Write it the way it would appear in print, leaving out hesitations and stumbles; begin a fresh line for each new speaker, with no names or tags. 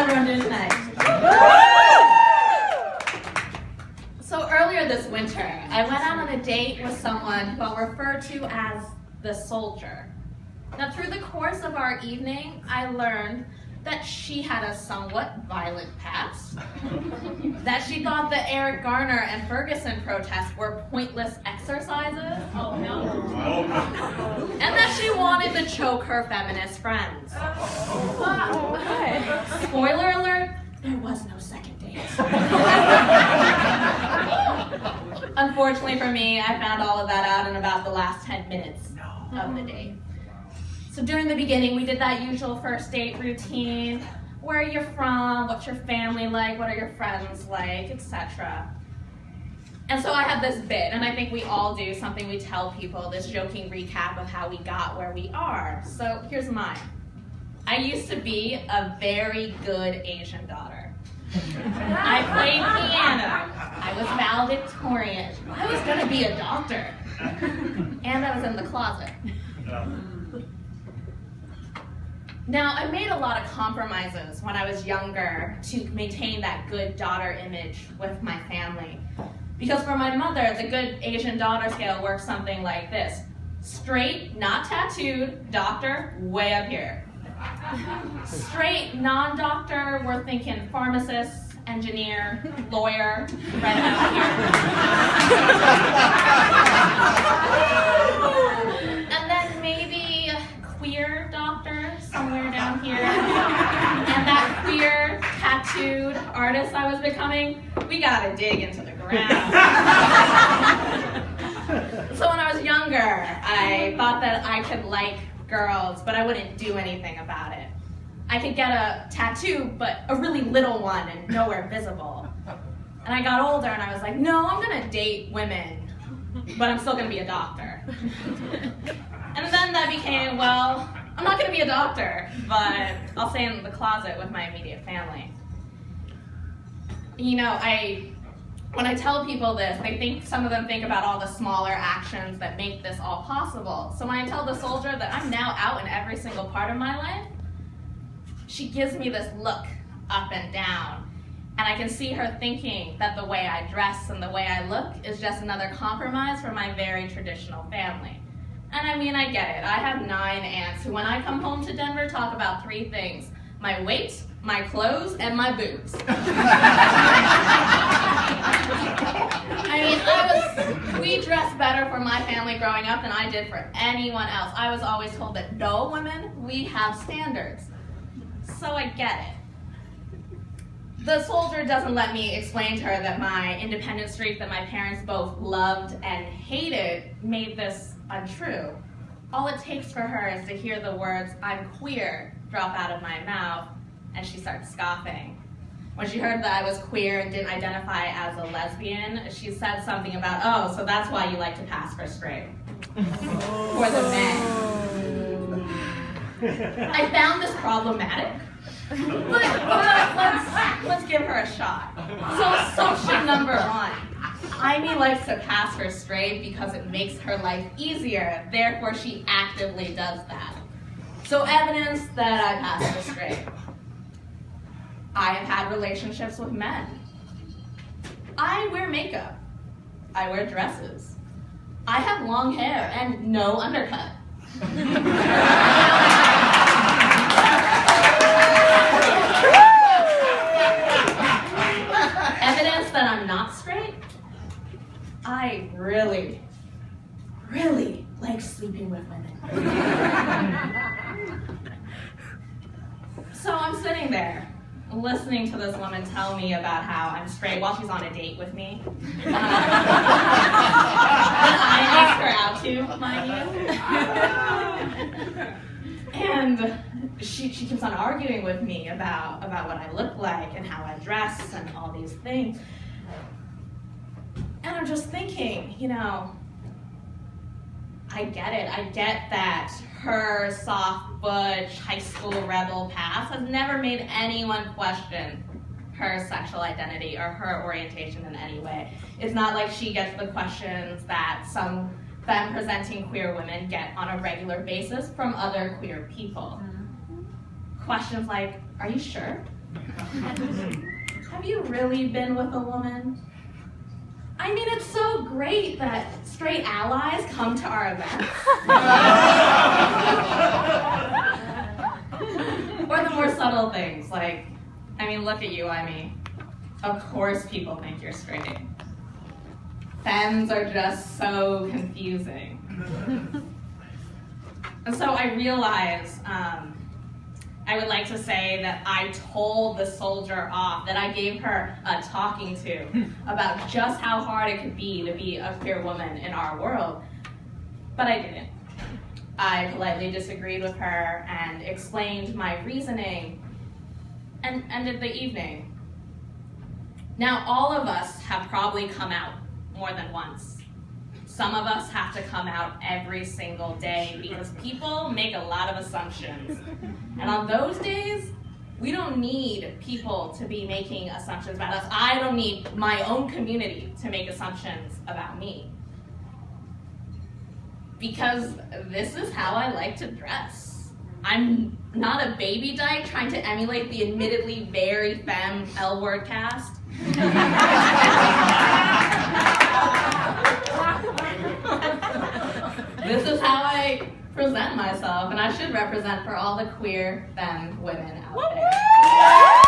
everyone doing tonight? So earlier this winter, I went out on a date with someone who I'll refer to as the soldier. Now, through the course of our evening, I learned that she had a somewhat violent past, that she thought the Eric Garner and Ferguson protests were pointless exercises, oh no, and that she wanted to choke her feminist friends. Spoiler alert, there was no second date. Unfortunately for me, I found all of that out in about the last 10 minutes of the date. So during the beginning, we did that usual first date routine. Where are you from? What's your family like? What are your friends like? Etc. And so I had this bit, and I think we all do, something we tell people, this joking recap of how we got where we are. So here's mine. I used to be a very good Asian daughter. I played piano. I was valedictorian. I was going to be a doctor. And I was in the closet. Now, I made a lot of compromises when I was younger to maintain that good daughter image with my family. Because for my mother, the good Asian daughter scale works something like this. Straight, not tattooed, doctor, way up here. Straight, non-doctor, we're thinking pharmacist, engineer, lawyer, right up here. And then maybe queer doctor, somewhere down here. And that queer, tattooed artist I was becoming, we gotta dig into the ground. So when I was younger, I thought that I could like girls, but I wouldn't do anything about it. I could get a tattoo, but a really little one and nowhere visible. And I got older and I was like, no, I'm gonna date women, but I'm still gonna be a doctor. And then that became, well, I'm not gonna be a doctor, but I'll stay in the closet with my immediate family. You know, when I tell people this, some of them think about all the smaller actions that make this all possible. So when I tell the soldier that I'm now out in every single part of my life, she gives me this look up and down. And I can see her thinking that the way I dress and the way I look is just another compromise for my very traditional family. And I mean, I get it. I have 9 aunts who, when I come home to Denver, talk about 3 things: my weight, my clothes, and my boobs. We dressed better for my family growing up than I did for anyone else. I was always told that no, women, we have standards. So I get it. The soldier doesn't let me explain to her that my independent streak that my parents both loved and hated made this untrue. All it takes for her is to hear the words, "I'm queer," drop out of my mouth, and she starts scoffing. When she heard that I was queer and didn't identify as a lesbian, she said something about, "Oh, so that's why you like to pass for straight." For the men. I found this problematic, but let's give her a shot. So assumption number 1. Aimy likes to pass for straight because it makes her life easier, therefore she actively does that. So evidence that I pass for straight. I have had relationships with men. I wear makeup. I wear dresses. I have long hair and no undercut. Evidence that I'm not straight? I really, really like sleeping with women. So I'm sitting there, listening to this woman tell me about how I'm straight while she's on a date with me. That I asked her out to, mind you. And she keeps on arguing with me about what I look like and how I dress and all these things. And I'm just thinking, you know, I get it. I get that her soft, butch, high school rebel past has never made anyone question her sexual identity or her orientation in any way. It's not like she gets the questions that some femme-presenting queer women get on a regular basis from other queer people. Questions like, "Are you sure? Have you really been with a woman? I mean, it's so great that straight allies come to our events. Or the more subtle things, like, I mean, look at you, Aimy. Of course people think you're straight. Femmes are just so confusing. And so I realized I would like to say that I told the soldier off, that I gave her a talking to about just how hard it could be to be a queer woman in our world, but I didn't. I politely disagreed with her and explained my reasoning and ended the evening. Now, all of us have probably come out more than once. Some of us have to come out every single day because people make a lot of assumptions. And on those days, we don't need people to be making assumptions about us. I don't need my own community to make assumptions about me. Because this is how I like to dress. I'm not a baby dyke trying to emulate the admittedly very femme L-word cast. This is how I present myself, and I should represent for all the queer femme women out there.